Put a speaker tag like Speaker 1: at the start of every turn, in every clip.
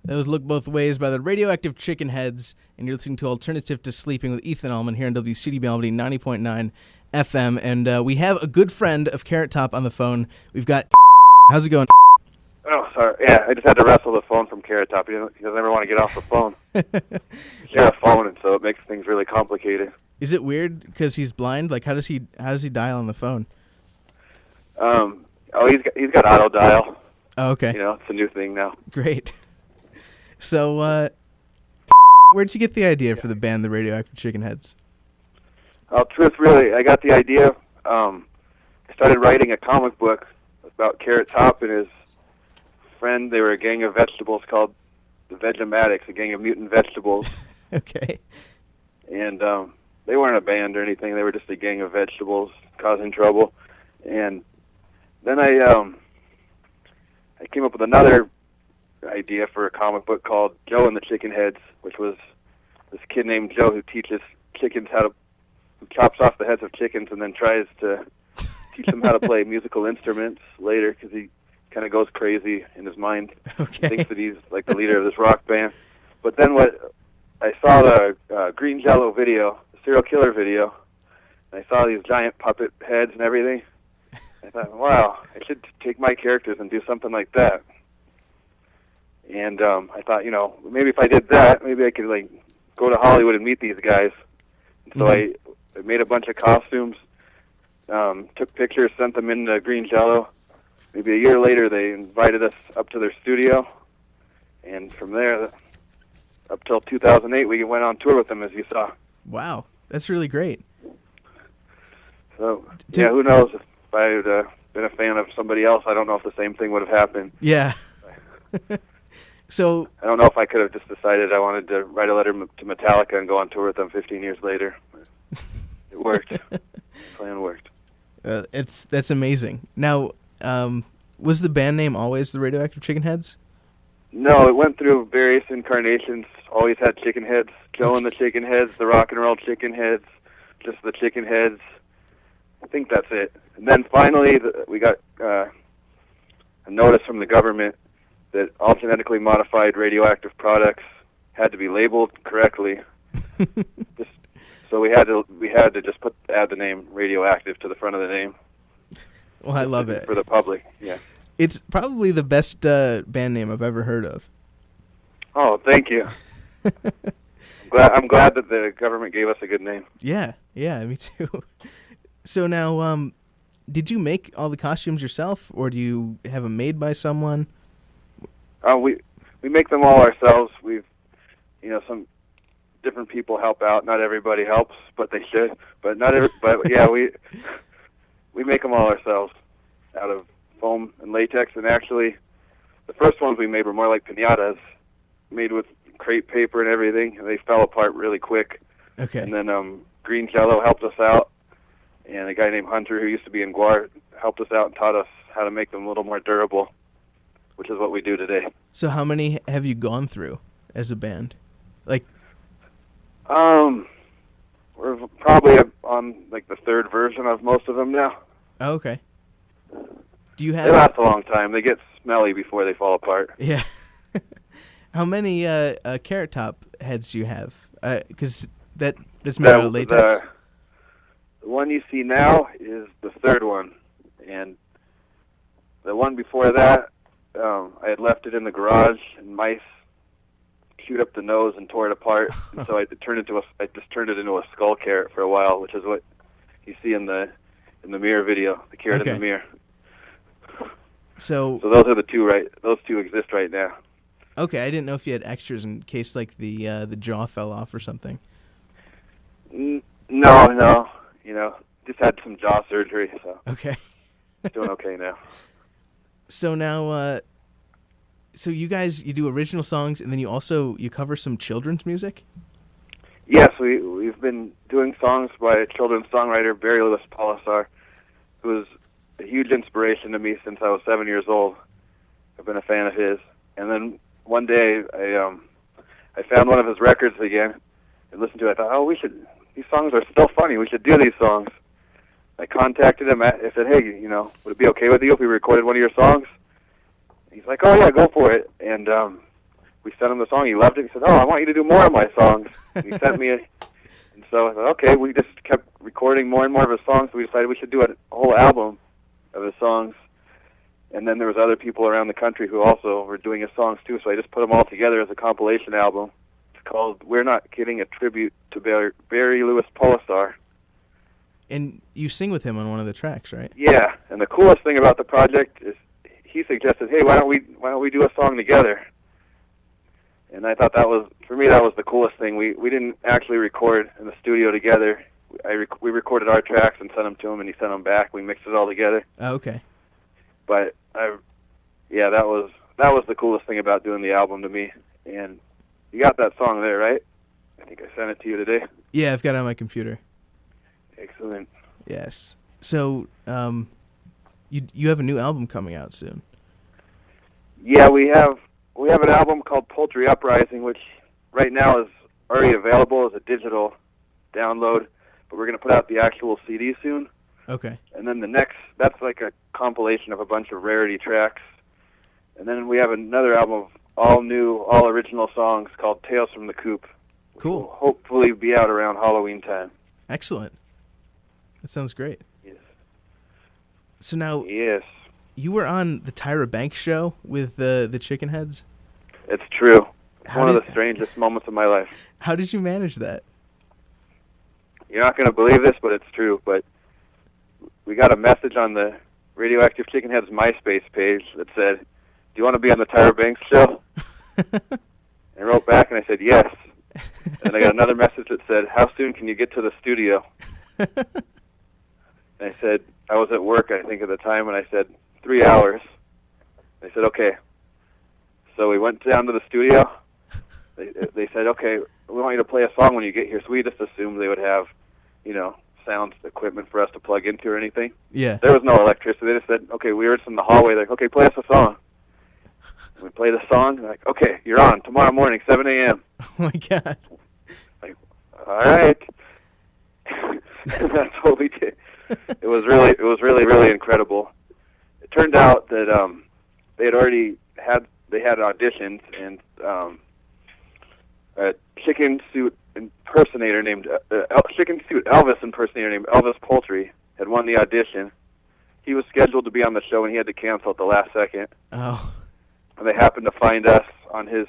Speaker 1: That was Look Both Ways by the Radioactive Chicken Heads, and you're listening to Alternative to Sleeping with Ethan Allman here on WCDB Albany 90.9 FM. And we have a good friend of Carrot Top on the phone. We've got... How's it going?
Speaker 2: Oh, sorry. Yeah, I just had to wrestle the phone from Carrot Top. He doesn't ever want to get off the phone. Yeah, phone, and so it makes things really complicated.
Speaker 1: Is it weird because he's blind? Like, how does he dial on the phone?
Speaker 2: He's got auto dial.
Speaker 1: Oh, okay.
Speaker 2: You know, it's a new thing now.
Speaker 1: Great. So, where'd you get the idea for the band, the Radioactive Chicken Heads?
Speaker 2: Truth, really, I got the idea. I started writing a comic book about Carrot Top and his friend. They were a gang of vegetables called the Vegematics, a gang of mutant vegetables.
Speaker 1: Okay.
Speaker 2: And they weren't a band or anything. They were just a gang of vegetables causing trouble. And then I came up with another idea for a comic book called Joe and the Chicken Heads, which was this kid named Joe who teaches chickens who chops off the heads of chickens and then tries to teach them how to play musical instruments later because he kind of goes crazy in his mind.
Speaker 1: Okay.
Speaker 2: Thinks that he's like the leader of this rock band. But then I saw the Green Jello video, the serial killer video, and I saw these giant puppet heads and everything. I thought, wow, I should take my characters and do something like that. And I thought, maybe if I did that, maybe I could like go to Hollywood and meet these guys. And so I made a bunch of costumes, took pictures, sent them in to Green Jello. Maybe a year later, they invited us up to their studio, and from there, up till 2008, we went on tour with them, as you saw.
Speaker 1: Wow, that's really great.
Speaker 2: So, yeah, who knows? If I had been a fan of somebody else, I don't know if the same thing would have happened.
Speaker 1: Yeah. So
Speaker 2: I don't know if I could have just decided I wanted to write a letter to Metallica and go on tour with them 15 years later. It worked. The plan worked.
Speaker 1: That's amazing. Now, was the band name always the Radioactive Chicken Heads?
Speaker 2: No, it went through various incarnations. Always had Chicken Heads. Joe and the Chicken Heads, the Rock and Roll Chicken Heads, just the Chicken Heads. I think that's it. And then finally, we got a notice from the government that all genetically modified radioactive products had to be labeled correctly. So we had to just add the name Radioactive to the front of the name.
Speaker 1: Well, I love it.
Speaker 2: For the public, yeah.
Speaker 1: It's probably the best band name I've ever heard of.
Speaker 2: Oh, thank you. I'm glad that the government gave us a good name.
Speaker 1: Yeah, me too. So now, did you make all the costumes yourself, or do you have them made by someone?
Speaker 2: We make them all ourselves. Some different people help out. Not everybody helps, but they should. But yeah, we make them all ourselves out of foam and latex. And actually, the first ones we made were more like piñatas, made with crepe paper and everything, and they fell apart really quick.
Speaker 1: Okay.
Speaker 2: And then Green Jello helped us out, and a guy named Hunter who used to be in Guar helped us out and taught us how to make them a little more durable, which is what we do today.
Speaker 1: So how many have you gone through as a band? Like,
Speaker 2: we're probably on like the third version of most of them now.
Speaker 1: Oh, okay. Do you have?
Speaker 2: They last a long time. They get smelly before they fall apart.
Speaker 1: Yeah. How many Carrot Top heads do you have? Because that's made out of latex.
Speaker 2: The one you see now is the third one, and the one before that, I had left it in the garage, and mice chewed up the nose and tore it apart. And so I just turned it into a skull carrot for a while, which is what you see in the mirror video, the carrot in the mirror.
Speaker 1: So
Speaker 2: those are the two, right? Those two exist right now.
Speaker 1: Okay, I didn't know if you had extras in case like the jaw fell off or something.
Speaker 2: No. Just had some jaw surgery, so
Speaker 1: okay.
Speaker 2: Doing okay now.
Speaker 1: So now, so you guys, you do original songs, and then you cover some children's music?
Speaker 2: Yes, we've been doing songs by a children's songwriter, Barry Lewis Polisar, who was a huge inspiration to me since I was 7 years old. I've been a fan of his. And then one day, I found one of his records again and listened to it. I thought, these songs are still funny. We should do these songs. I contacted him. I said, hey, would it be okay with you if we recorded one of your songs? He's like, oh, yeah, go for it. And we sent him the song. He loved it. He said, "Oh, I want you to do more of my songs." And he sent me and so I thought, okay, we just kept recording more and more of his songs. So we decided we should do a whole album of his songs. And then there was other people around the country who also were doing his songs too. So I just put them all together as a compilation album. It's called "We're Not Kidding," a tribute to Barry Lewis Polistar.
Speaker 1: And you sing with him on one of the tracks, right?
Speaker 2: Yeah, and the coolest thing about the project is he suggested, "Hey, why don't we do a song together?" And I thought that was, for me, that was the coolest thing. We didn't actually record in the studio together. We recorded our tracks and sent them to him, and he sent them back. We mixed it all together.
Speaker 1: Oh, okay.
Speaker 2: But that was the coolest thing about doing the album to me. And you got that song there, right? I think I sent it to you today.
Speaker 1: Yeah, I've got it on my computer.
Speaker 2: Excellent.
Speaker 1: Yes. So, you have a new album coming out soon.
Speaker 2: Yeah, we have an album called Poultry Uprising, which right now is already available as a digital download, but we're going to put out the actual CD soon.
Speaker 1: Okay.
Speaker 2: And then that's like a compilation of a bunch of rarity tracks. And then we have another album of all new, all original songs called Tales from the Coop.
Speaker 1: Cool.
Speaker 2: Which will hopefully be out around Halloween time.
Speaker 1: Excellent. That sounds great.
Speaker 2: Yes.
Speaker 1: So now,
Speaker 2: yes,
Speaker 1: you were on the Tyra Banks show with the Chicken Heads?
Speaker 2: it's true. It's
Speaker 1: How
Speaker 2: one of
Speaker 1: did-
Speaker 2: the strangest moments of my life.
Speaker 1: How did you manage that?
Speaker 2: You're not going to believe this, but it's true. But we got a message on the Radioactive Chicken Heads MySpace page that said, "Do you want to be on the Tyra Banks show?" I wrote back and I said, "Yes." And I got another message that said, "How soon can you get to the studio?" And I said, I was at work, I think, at the time, and I said, 3 hours. They said, okay. So we went down to the studio. They said, okay, we want you to play a song when you get here. So we just assumed they would have, sound equipment for us to plug into or anything.
Speaker 1: Yeah.
Speaker 2: There was no electricity. They just said, okay, we were just in the hallway. They're like, okay, play us a song. We play the song. They're like, okay, you're on tomorrow morning, 7 a.m.
Speaker 1: Oh my God.
Speaker 2: Like, all right. That's what we did. It was really incredible. It turned out that they had auditions, and a chicken suit impersonator named Elvis impersonator named Elvis Poultry had won the audition. He was scheduled to be on the show, and he had to cancel at the last second.
Speaker 1: Oh.
Speaker 2: And they happened to find us on his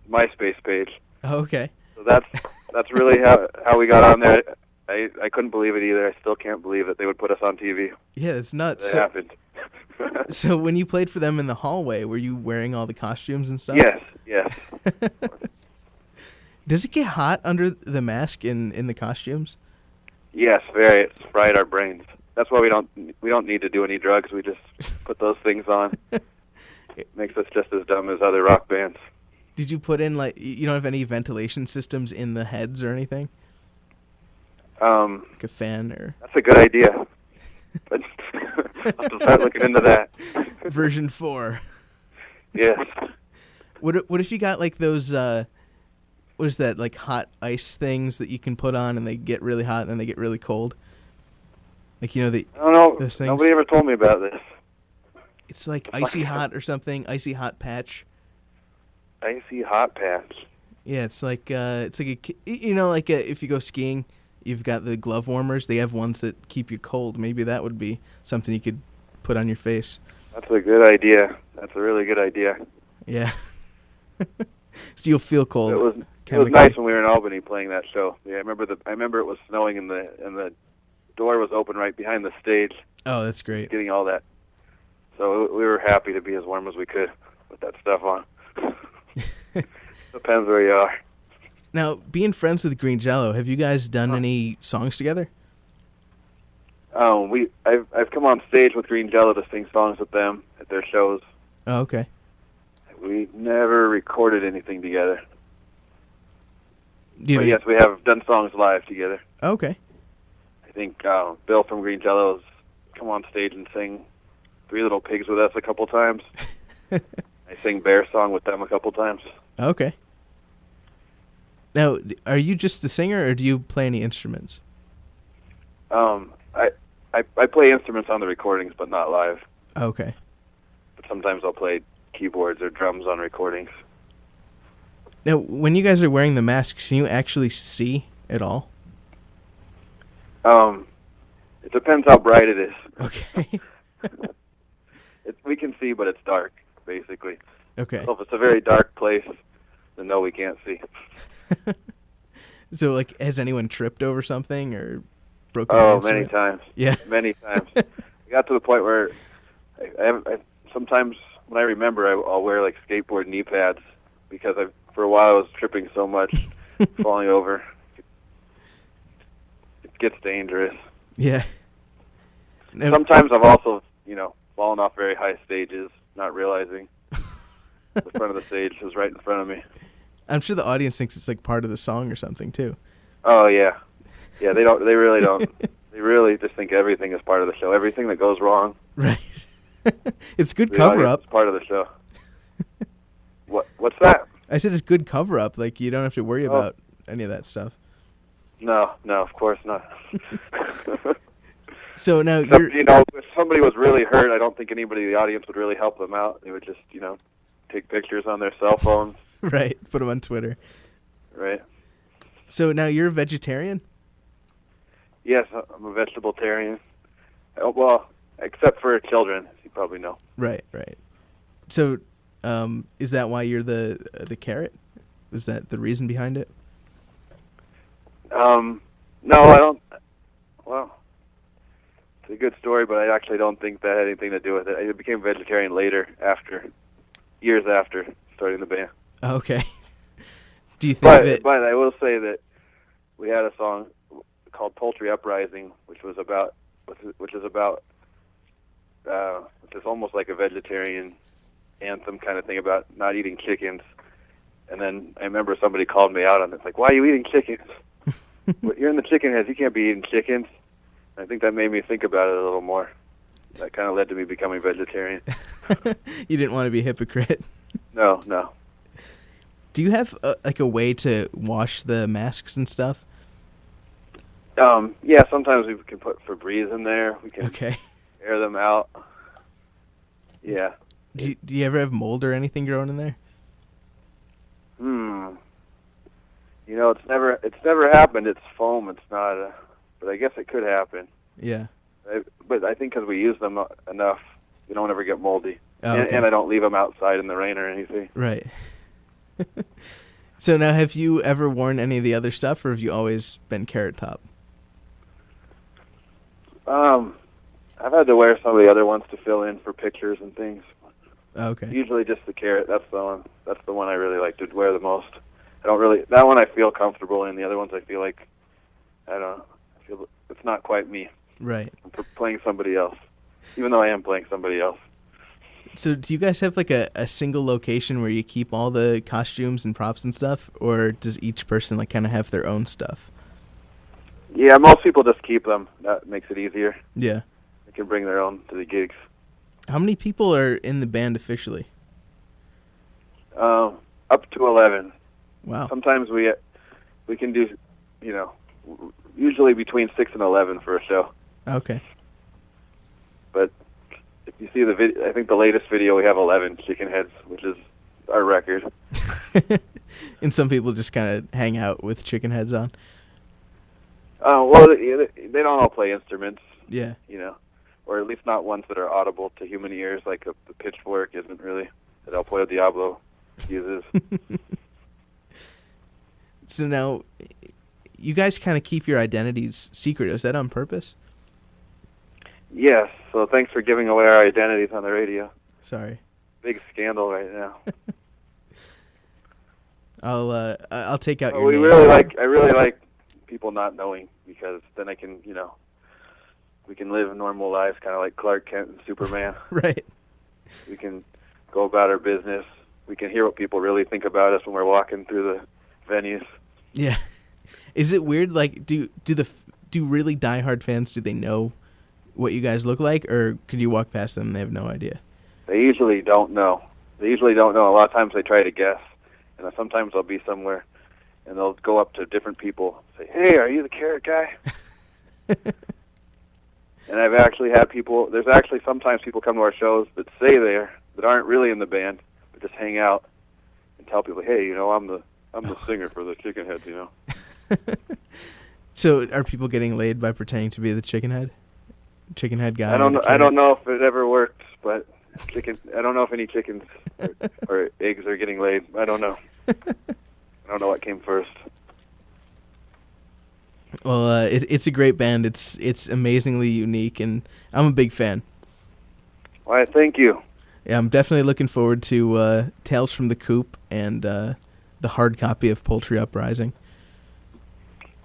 Speaker 2: MySpace page.
Speaker 1: Oh, okay.
Speaker 2: So that's really how we got on there. I couldn't believe it either. I still can't believe that they would put us on TV.
Speaker 1: Yeah, it's nuts.
Speaker 2: It happened.
Speaker 1: So when you played for them in the hallway, were you wearing all the costumes and stuff?
Speaker 2: Yes.
Speaker 1: Does it get hot under the mask in the costumes?
Speaker 2: Yes, very. It's fried our brains. That's why we don't need to do any drugs. We just put those things on. It makes us just as dumb as other rock bands.
Speaker 1: Did you put in, you don't have any ventilation systems in the heads or anything? Like a fan or...
Speaker 2: That's a good idea. But I'll have to start looking into that.
Speaker 1: Version 4.
Speaker 2: Yes.
Speaker 1: What if you got those, what is that, hot ice things that you can put on and they get really hot and then they get really cold?
Speaker 2: I don't know.
Speaker 1: Those things?
Speaker 2: Nobody ever told me about this.
Speaker 1: It's like Icy Hot or something, Icy Hot Patch.
Speaker 2: Icy Hot Patch.
Speaker 1: Yeah, it's like if you go skiing, you've got the glove warmers. They have ones that keep you cold. Maybe that would be something you could put on your face.
Speaker 2: That's a good idea. That's a really good idea.
Speaker 1: Yeah. So you'll feel cold.
Speaker 2: It was nice when we were in Albany playing that show. Yeah, I remember it was snowing and the door was open right behind the stage.
Speaker 1: Oh, that's great.
Speaker 2: Getting all that. So we were happy to be as warm as we could with that stuff on. Depends where you are.
Speaker 1: Now, being friends with Green Jello, have you guys done any songs together?
Speaker 2: I've come on stage with Green Jello to sing songs with them at their shows.
Speaker 1: Oh, okay.
Speaker 2: We never recorded anything together.
Speaker 1: Do you
Speaker 2: But yes, we have done songs live together.
Speaker 1: Okay.
Speaker 2: I think Bill from Green Jello has come on stage and sing Three Little Pigs with us a couple times. I sing Bear Song with them a couple times.
Speaker 1: Okay. Now, are you just the singer, or do you play any instruments?
Speaker 2: I play instruments on the recordings, but not live.
Speaker 1: Okay.
Speaker 2: But sometimes I'll play keyboards or drums on recordings.
Speaker 1: Now, when you guys are wearing the masks, can you actually see at all?
Speaker 2: It depends how bright it is.
Speaker 1: Okay.
Speaker 2: We can see, but it's dark, basically.
Speaker 1: Okay.
Speaker 2: So if it's a very dark place, then no, we can't see.
Speaker 1: So, like, has anyone tripped over something or broken?
Speaker 2: Oh, many times.
Speaker 1: Yeah.
Speaker 2: Many times. I got to the point where I sometimes when I remember, I'll wear like skateboard knee pads because for a while I was tripping so much, falling over. It gets dangerous.
Speaker 1: Yeah.
Speaker 2: Sometimes I've also, fallen off very high stages, not realizing the front of the stage was right in front of me.
Speaker 1: I'm sure the audience thinks it's like part of the song or something too.
Speaker 2: Oh yeah, yeah. They really don't. They really just think everything is part of the show. Everything that goes wrong.
Speaker 1: Right. It's good cover up.
Speaker 2: It's part of the show. What's that?
Speaker 1: I said it's good cover up. Like you don't have to worry about any of that stuff.
Speaker 2: No, of course not.
Speaker 1: So now
Speaker 2: if somebody was really hurt, I don't think anybody in the audience would really help them out. They would just, take pictures on their cell phones.
Speaker 1: Right. Put them on Twitter.
Speaker 2: Right.
Speaker 1: So now you're a vegetarian?
Speaker 2: Yes, I'm a vegetarian. Well, except for children, as you probably know.
Speaker 1: Right. So, is that why you're the carrot? Was that the reason behind it?
Speaker 2: No, I don't. Well, it's a good story, but I actually don't think that had anything to do with it. I became vegetarian later, years after starting the band.
Speaker 1: Okay. Do you think
Speaker 2: But I will say that we had a song called "Poultry Uprising," which is almost like a vegetarian anthem kind of thing about not eating chickens. And then I remember somebody called me out on it. It's like, why are you eating chickens? Well, you're in the chicken heads. You can't be eating chickens. I think that made me think about it a little more. That kind of led to me becoming vegetarian.
Speaker 1: You didn't want to be a hypocrite.
Speaker 2: No.
Speaker 1: Do you have a way to wash the masks and stuff?
Speaker 2: Yeah, sometimes we can put Febreze in there. We can air them out. Yeah.
Speaker 1: Do you ever have mold or anything growing in there?
Speaker 2: It's never happened. It's foam. It's not. But I guess it could happen.
Speaker 1: Yeah.
Speaker 2: But I think because we use them enough, we don't ever get moldy.
Speaker 1: Oh, okay.
Speaker 2: And I don't leave them outside in the rain or anything.
Speaker 1: Right. So now, have you ever worn any of the other stuff, or have you always been Carrot Top?
Speaker 2: I've had to wear some of the other ones to fill in for pictures and things.
Speaker 1: Okay.
Speaker 2: Usually just the Carrot. That's the one I really like to wear the most. That one I feel comfortable in. The other ones I feel like, I don't know, I feel it's not quite me.
Speaker 1: Right.
Speaker 2: I'm playing somebody else, even though I am playing somebody else.
Speaker 1: So do you guys have like a single location where you keep all the costumes and props and stuff, or does each person like kind of have their own stuff?
Speaker 2: Yeah, most people just keep them. That makes it easier.
Speaker 1: Yeah.
Speaker 2: They can bring their own to the gigs.
Speaker 1: How many people are in the band officially?
Speaker 2: Up to 11.
Speaker 1: Wow.
Speaker 2: Sometimes we can do, usually between 6 and 11 for a show.
Speaker 1: Okay.
Speaker 2: But if you see the video, I think the latest video we have 11 chicken heads, which is our record.
Speaker 1: And some people just kind of hang out with chicken heads on.
Speaker 2: Well, they don't all play instruments.
Speaker 1: Yeah.
Speaker 2: Or at least not ones that are audible to human ears, like the pitchfork isn't really that El Pollo Diablo uses.
Speaker 1: So now, you guys kind of keep your identities secret. Is that on purpose?
Speaker 2: Yes. So thanks for giving away our identities on the radio.
Speaker 1: Sorry.
Speaker 2: Big scandal right now.
Speaker 1: I'll take out your
Speaker 2: I
Speaker 1: name.
Speaker 2: really like people not knowing, because then I can, we can live normal lives, kind of like Clark Kent and Superman.
Speaker 1: Right.
Speaker 2: We can go about our business. We can hear what people really think about us when we're walking through the venues.
Speaker 1: Yeah. Is it weird? Like, do really diehard fans, do they know what you guys look like, or could you walk past them and they have no idea?
Speaker 2: They usually don't know. A lot of times they try to guess, and sometimes I'll be somewhere, and they'll go up to different people, say, "Hey, are you the Carrot guy?" And I've actually had people. There's actually sometimes people come to our shows that aren't really in the band, but just hang out and tell people, "Hey, I'm I'm the singer for the chicken heads, you know.
Speaker 1: So are people getting laid by pretending to be the chicken head guy?
Speaker 2: I don't know. I don't know if it ever worked, but I don't know if any chickens or eggs are getting laid. I don't know. I don't know what came first.
Speaker 1: Well, it's a great band. It's amazingly unique, and I'm a big fan.
Speaker 2: Why, thank you.
Speaker 1: Yeah, I'm definitely looking forward to Tales from the Coop and the hard copy of Poultry Uprising.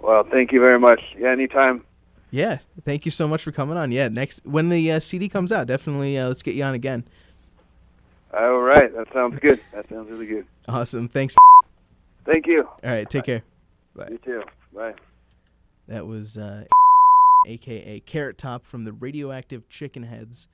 Speaker 2: Well, thank you very much. Yeah, anytime.
Speaker 1: Yeah, thank you so much for coming on. Yeah, when the CD comes out, definitely let's get you on again.
Speaker 2: All right, that sounds good. That sounds really good.
Speaker 1: Awesome, thanks.
Speaker 2: Thank you.
Speaker 1: All right, take care. Bye.
Speaker 2: You too. Bye.
Speaker 1: That was a.k.a. Carrot Top from the Radioactive Chicken Heads.